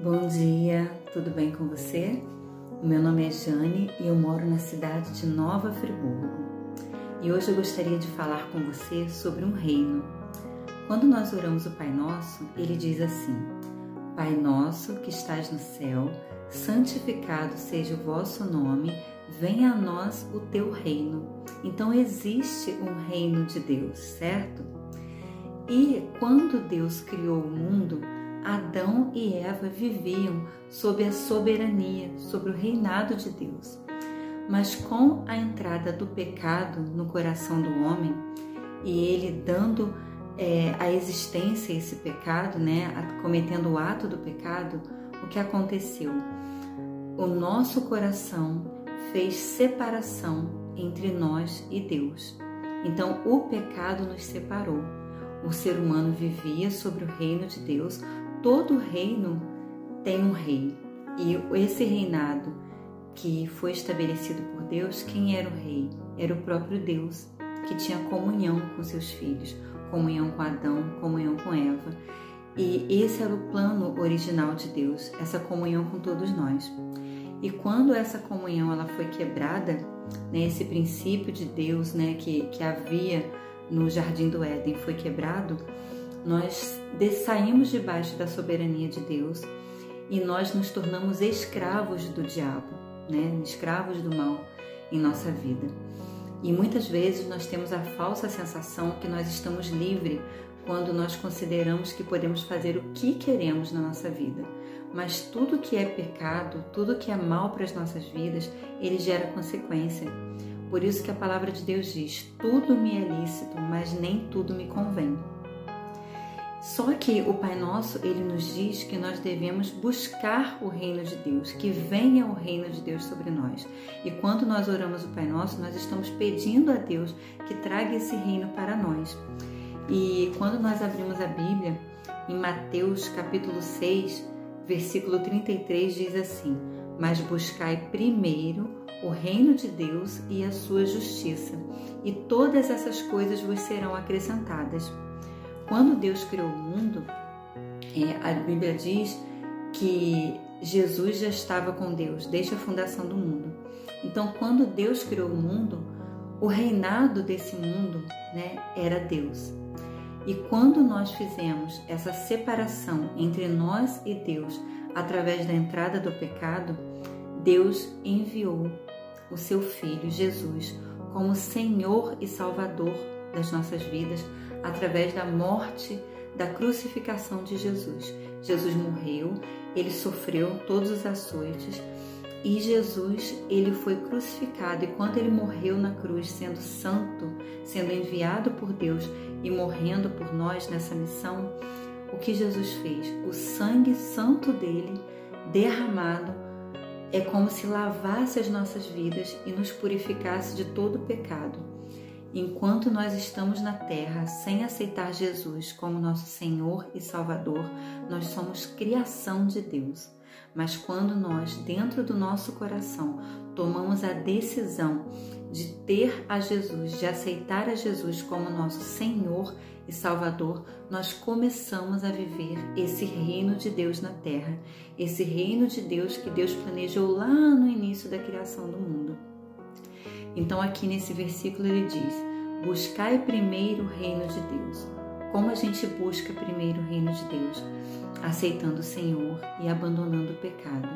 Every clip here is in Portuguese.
Bom dia, tudo bem com você? O meu nome é Jane e eu moro na cidade de Nova Friburgo. E hoje eu gostaria de falar com você sobre um reino. Quando nós oramos o Pai Nosso, ele diz assim: Pai nosso que estás no céu, santificado seja o vosso nome, venha a nós o teu reino. Então existe um reino de Deus, certo? E quando Deus criou o mundo, Adão e Eva viviam sob a soberania, sobre o reinado de Deus. Mas com a entrada do pecado no coração do homem, e ele dando a existência a esse pecado, cometendo o ato do pecado, o que aconteceu? O nosso coração fez separação entre nós e Deus. Então o pecado nos separou. O ser humano vivia sobre o reino de Deus. Todo reino tem um rei. E esse reinado que foi estabelecido por Deus, quem era o rei? Era o próprio Deus, que tinha comunhão com seus filhos, comunhão com Adão, comunhão com Eva. E esse era o plano original de Deus, essa comunhão com todos nós. E quando essa comunhão ela foi quebrada, esse princípio de Deus que havia no Jardim do Éden foi quebrado, nós saímos debaixo da soberania de Deus e nós nos tornamos escravos do diabo, escravos do mal em nossa vida. E muitas vezes nós temos a falsa sensação que nós estamos livres quando nós consideramos que podemos fazer o que queremos na nossa vida. Mas tudo que é pecado, tudo que é mal para as nossas vidas, ele gera consequência. Por isso que a palavra de Deus diz: tudo me é lícito, mas nem tudo me convém. Só que o Pai Nosso, ele nos diz que nós devemos buscar o reino de Deus, que venha o reino de Deus sobre nós. E quando nós oramos o Pai Nosso, nós estamos pedindo a Deus que traga esse reino para nós. E quando nós abrimos a Bíblia, em Mateus capítulo 6, versículo 33, diz assim: Mas buscai primeiro o reino de Deus e a sua justiça, e todas essas coisas vos serão acrescentadas. Quando Deus criou o mundo, a Bíblia diz que Jesus já estava com Deus desde a fundação do mundo. Então, quando Deus criou o mundo, o reinado desse mundo era Deus. E quando nós fizemos essa separação entre nós e Deus através da entrada do pecado, Deus enviou o seu Filho, Jesus, como Senhor e Salvador das nossas vidas, através da morte, da crucificação de Jesus. Jesus morreu, ele sofreu todos os açoites e Jesus, ele foi crucificado. E quando ele morreu na cruz, sendo santo, sendo enviado por Deus e morrendo por nós nessa missão, o que Jesus fez? O sangue santo dele derramado é como se lavasse as nossas vidas e nos purificasse de todo o pecado. Enquanto nós estamos na terra sem aceitar Jesus como nosso Senhor e Salvador, nós somos criação de Deus. Mas quando nós, dentro do nosso coração, tomamos a decisão de ter a Jesus, de aceitar a Jesus como nosso Senhor e Salvador, nós começamos a viver esse reino de Deus na terra, esse reino de Deus que Deus planejou lá no início da criação do mundo. Então aqui nesse versículo ele diz: buscai primeiro o reino de Deus. Como a gente busca primeiro o reino de Deus? Aceitando o Senhor e abandonando o pecado.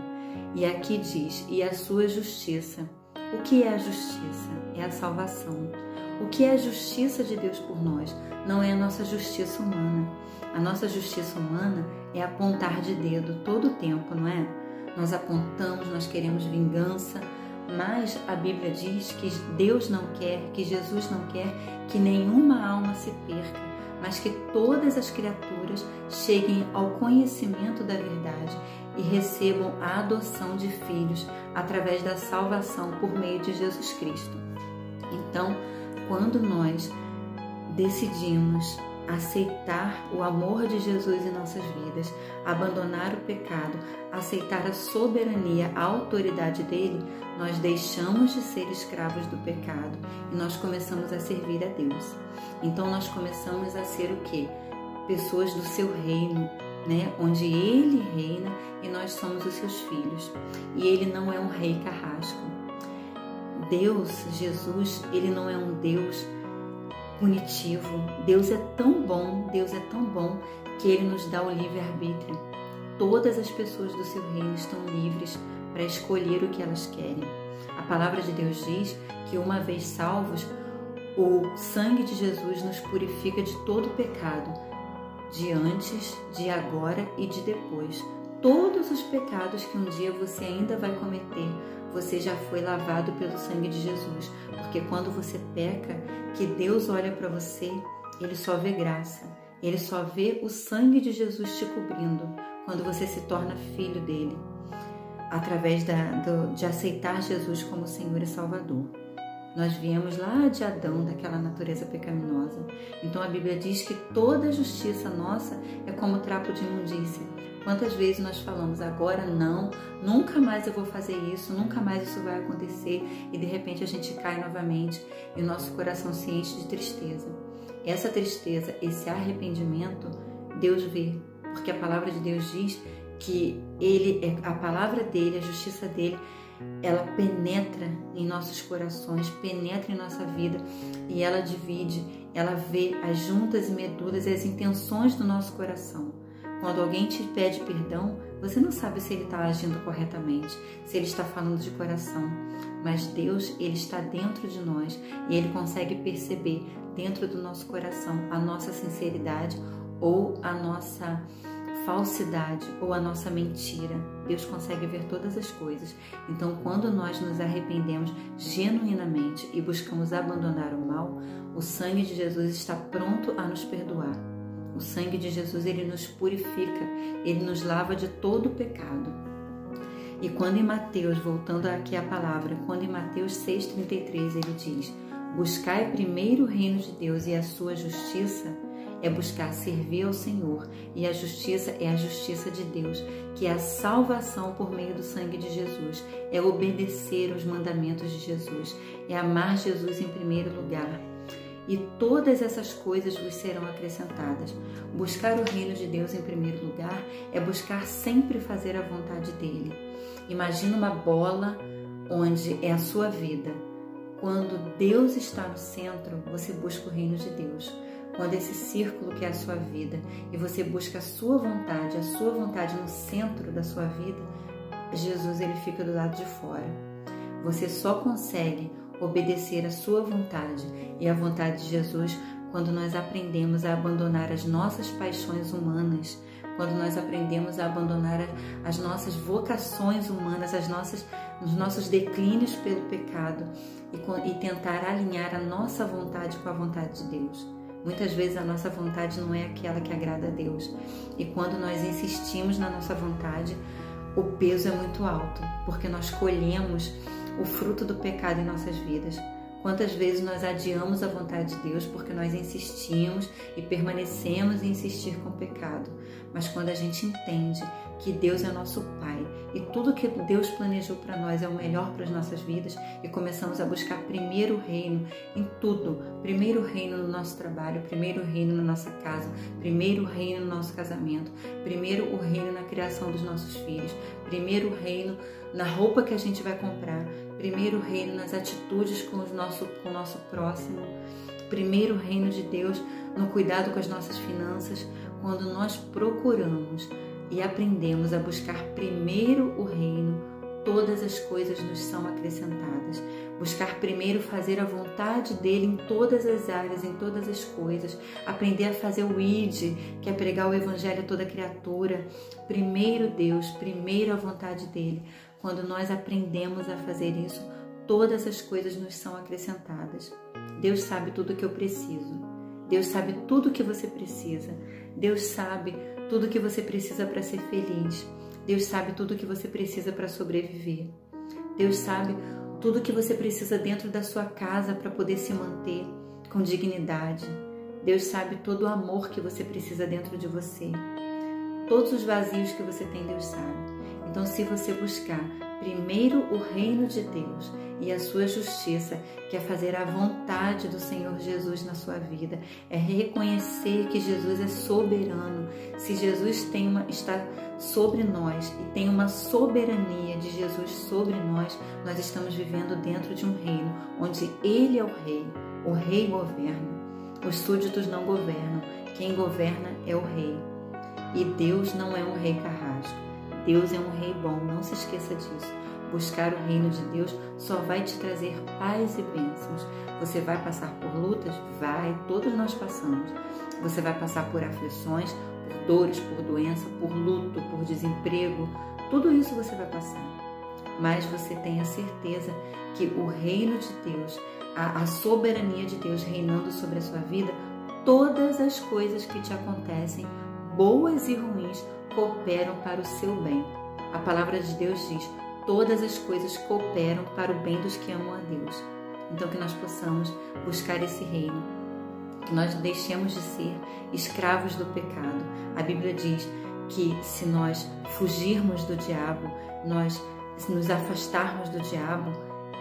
E aqui diz: e a sua justiça. O que é a justiça? É a salvação. O que é a justiça de Deus por nós? Não é a nossa justiça humana. A nossa justiça humana é apontar de dedo todo o tempo, não é? Nós apontamos, nós queremos vingança, mas a Bíblia diz que Deus não quer, que Jesus não quer que nenhuma alma se perca, mas que todas as criaturas cheguem ao conhecimento da verdade e recebam a adoção de filhos através da salvação por meio de Jesus Cristo. Então, quando nós decidimos aceitar o amor de Jesus em nossas vidas, abandonar o pecado, aceitar a soberania, a autoridade dele, nós deixamos de ser escravos do pecado e nós começamos a servir a Deus. Então nós começamos a ser o quê? Pessoas do seu reino, né? Onde Ele reina e nós somos os seus filhos. E Ele não é um rei carrasco. Deus, Jesus, Ele não é um Deus punitivo. Deus é tão bom que Ele nos dá o livre-arbítrio. Todas as pessoas do seu reino estão livres para escolher o que elas querem. A palavra de Deus diz que uma vez salvos, o sangue de Jesus nos purifica de todo pecado, de antes, de agora e de depois. Todos os pecados que um dia você ainda vai cometer, você já foi lavado pelo sangue de Jesus. Porque quando você peca, que Deus olha para você, Ele só vê graça. Ele só vê o sangue de Jesus te cobrindo quando você se torna filho dele, através de aceitar Jesus como Senhor e Salvador. Nós viemos lá de Adão, daquela natureza pecaminosa. Então a Bíblia diz que toda a justiça nossa é como trapo de imundícia. Quantas vezes nós falamos, agora não, nunca mais eu vou fazer isso, nunca mais isso vai acontecer, e de repente a gente cai novamente e o nosso coração se enche de tristeza. Essa tristeza, esse arrependimento, Deus vê, porque a palavra de Deus diz que a palavra dele, a justiça dele, ela penetra em nossos corações, penetra em nossa vida e ela divide, ela vê as juntas e medulas e as intenções do nosso coração. Quando alguém te pede perdão, você não sabe se ele está agindo corretamente, se ele está falando de coração, mas Deus, Ele está dentro de nós e Ele consegue perceber dentro do nosso coração a nossa sinceridade ou a nossa falsidade ou a nossa mentira. Deus consegue ver todas as coisas. Então, quando nós nos arrependemos genuinamente e buscamos abandonar o mal, o sangue de Jesus está pronto a nos perdoar. O sangue de Jesus, ele nos purifica, ele nos lava de todo o pecado. E quando em Mateus, voltando aqui à palavra, quando em Mateus 6,33 ele diz: buscai primeiro o reino de Deus e a sua justiça, é buscar servir ao Senhor, e a justiça é a justiça de Deus, que é a salvação por meio do sangue de Jesus, é obedecer os mandamentos de Jesus, é amar Jesus em primeiro lugar. E todas essas coisas vos serão acrescentadas. Buscar o reino de Deus em primeiro lugar é buscar sempre fazer a vontade dele. Imagina uma bola onde é a sua vida. Quando Deus está no centro, você busca o reino de Deus. Quando esse círculo que é a sua vida e você busca a sua vontade no centro da sua vida, Jesus, ele fica do lado de fora. Você só consegue obedecer a sua vontade e a vontade de Jesus quando nós aprendemos a abandonar as nossas paixões humanas, quando nós aprendemos a abandonar as nossas vocações humanas, os nossos declínios pelo pecado e tentar alinhar a nossa vontade com a vontade de Deus. Muitas vezes a nossa vontade não é aquela que agrada a Deus. E quando nós insistimos na nossa vontade, o peso é muito alto, porque nós colhemos o fruto do pecado em nossas vidas. Quantas vezes nós adiamos a vontade de Deus porque nós insistimos e permanecemos em insistir com o pecado. Mas quando a gente entende que Deus é nosso Pai e tudo que Deus planejou para nós é o melhor para as nossas vidas e começamos a buscar primeiro o reino em tudo, primeiro o reino no nosso trabalho, primeiro o reino na nossa casa, primeiro o reino no nosso casamento, primeiro o reino na criação dos nossos filhos, primeiro o reino na roupa que a gente vai comprar, primeiro o reino nas atitudes com o nosso próximo, primeiro o reino de Deus no cuidado com as nossas finanças. Quando nós procuramos e aprendemos a buscar primeiro o reino, todas as coisas nos são acrescentadas. Buscar primeiro fazer a vontade dele em todas as áreas, em todas as coisas. Aprender a fazer o ID, que é pregar o evangelho a toda criatura. Primeiro Deus, primeiro a vontade dele. Quando nós aprendemos a fazer isso, todas as coisas nos são acrescentadas. Deus sabe tudo o que eu preciso. Deus sabe tudo o que você precisa. Deus sabe tudo o que você precisa para ser feliz. Deus sabe tudo o que você precisa para sobreviver. Deus sabe tudo o que você precisa dentro da sua casa para poder se manter com dignidade. Deus sabe todo o amor que você precisa dentro de você. Todos os vazios que você tem, Deus sabe. Então, se você buscar primeiro o reino de Deus e a sua justiça, que é fazer a vontade do Senhor Jesus na sua vida, é reconhecer que Jesus é soberano. Se Jesus está sobre nós e tem uma soberania de Jesus sobre nós, nós estamos vivendo dentro de um reino onde Ele é o rei governa, os súditos não governam, quem governa é o rei. E Deus não é um rei carrasco, Deus é um rei bom, não se esqueça disso. Buscar o reino de Deus só vai te trazer paz e bênçãos. Você vai passar por lutas? Vai, todos nós passamos. Você vai passar por aflições, por dores, por doença, por luto, por desemprego. Tudo isso você vai passar. Mas você tenha certeza que o reino de Deus, a soberania de Deus reinando sobre a sua vida, todas as coisas que te acontecem, boas e ruins, cooperam para o seu bem. A palavra de Deus diz: todas as coisas cooperam para o bem dos que amam a Deus. Então que nós possamos buscar esse reino, que nós deixemos de ser escravos do pecado. A Bíblia diz que se nós fugirmos do diabo, nós nos afastarmos do diabo,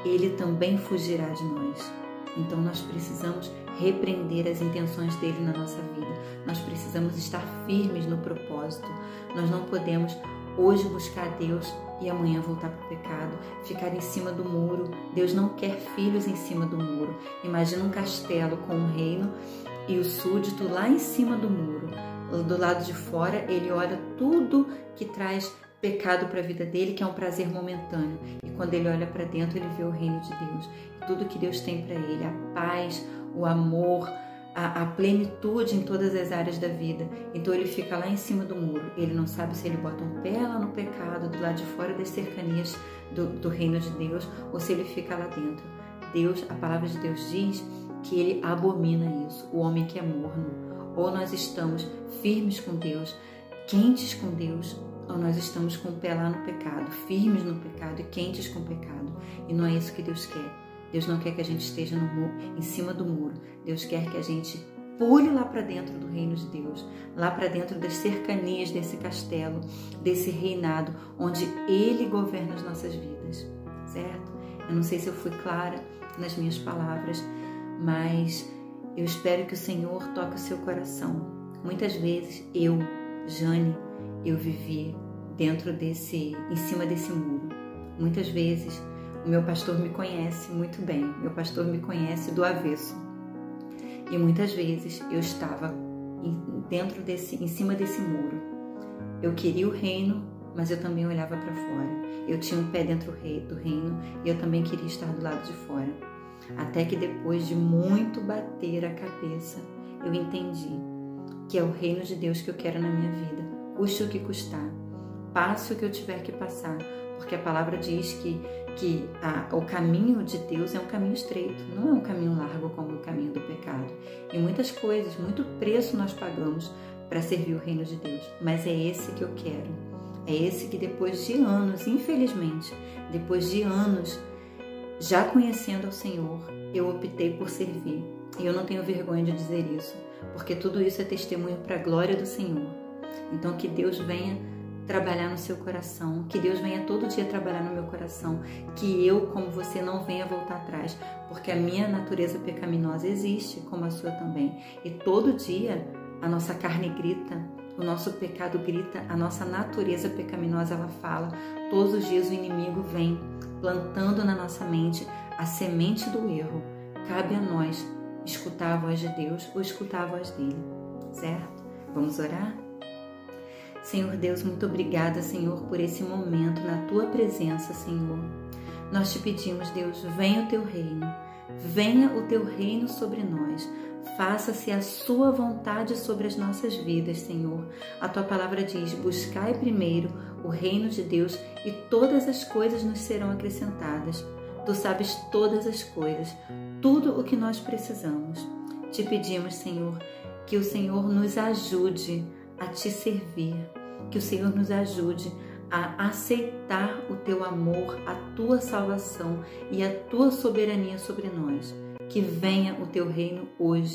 ele também fugirá de nós. Então nós precisamos repreender as intenções dele na nossa vida. Nós precisamos estar firmes no propósito. Nós não podemos hoje buscar Deus e amanhã voltar para o pecado, ficar em cima do muro. Deus não quer filhos em cima do muro. Imagina um castelo com um reino e o súdito lá em cima do muro. Do lado de fora, ele olha tudo que traz pecado para a vida dele, que é um prazer momentâneo. E quando ele olha para dentro, ele vê o reino de Deus. Tudo que Deus tem para ele, a paz, o amor, a plenitude em todas as áreas da vida. Então ele fica lá em cima do muro. Ele não sabe se ele bota um pé lá no pecado, do lado de fora das cercanias do reino de Deus, ou se ele fica lá dentro. Deus, a palavra de Deus diz que ele abomina isso, o homem que é morno. Ou nós estamos firmes com Deus, quentes com Deus, ou nós estamos com o pé lá no pecado, firmes no pecado e quentes com o pecado. E não é isso que Deus quer. Deus não quer que a gente esteja no muro, em cima do muro. Deus quer que a gente pule lá para dentro do reino de Deus, lá para dentro das cercanias desse castelo, desse reinado, onde Ele governa as nossas vidas, certo? Eu não sei se eu fui clara nas minhas palavras, mas eu espero que o Senhor toque o seu coração. Muitas vezes eu, Jane, eu vivi em cima desse muro. Muitas vezes o meu pastor me conhece muito bem, meu pastor me conhece do avesso. E muitas vezes eu estava em cima desse muro. Eu queria o reino, mas eu também olhava para fora. Eu tinha um pé dentro do reino e eu também queria estar do lado de fora. Até que depois de muito bater a cabeça, eu entendi que é o reino de Deus que eu quero na minha vida. Custe o que custar, passe o que eu tiver que passar, porque a palavra diz que o caminho de Deus é um caminho estreito, não é um caminho largo como o caminho do pecado. E muitas coisas, muito preço nós pagamos para servir o reino de Deus, mas é esse que eu quero. É esse que depois de anos, infelizmente, depois de anos já conhecendo ao Senhor, eu optei por servir. E eu não tenho vergonha de dizer isso, porque tudo isso é testemunho para a glória do Senhor. Então que Deus venha trabalhar no seu coração, que Deus venha todo dia trabalhar no meu coração, que eu, como você, não venha voltar atrás, porque a minha natureza pecaminosa existe, como a sua também. E todo dia a nossa carne grita, o nosso pecado grita, a nossa natureza pecaminosa ela fala. Todos os dias o inimigo vem plantando na nossa mente a semente do erro. Cabe a nós escutar a voz de Deus ou escutar a voz dele, certo? Vamos orar? Senhor Deus, muito obrigada, Senhor, por esse momento na Tua presença, Senhor. Nós te pedimos, Deus, venha o Teu reino, venha o Teu reino sobre nós. Faça-se a Sua vontade sobre as nossas vidas, Senhor. A Tua palavra diz, buscai primeiro o reino de Deus e todas as coisas nos serão acrescentadas. Tu sabes todas as coisas, tudo o que nós precisamos. Te pedimos, Senhor, que o Senhor nos ajude a Te servir, que o Senhor nos ajude a aceitar o Teu amor, a Tua salvação e a Tua soberania sobre nós. Que venha o Teu reino hoje.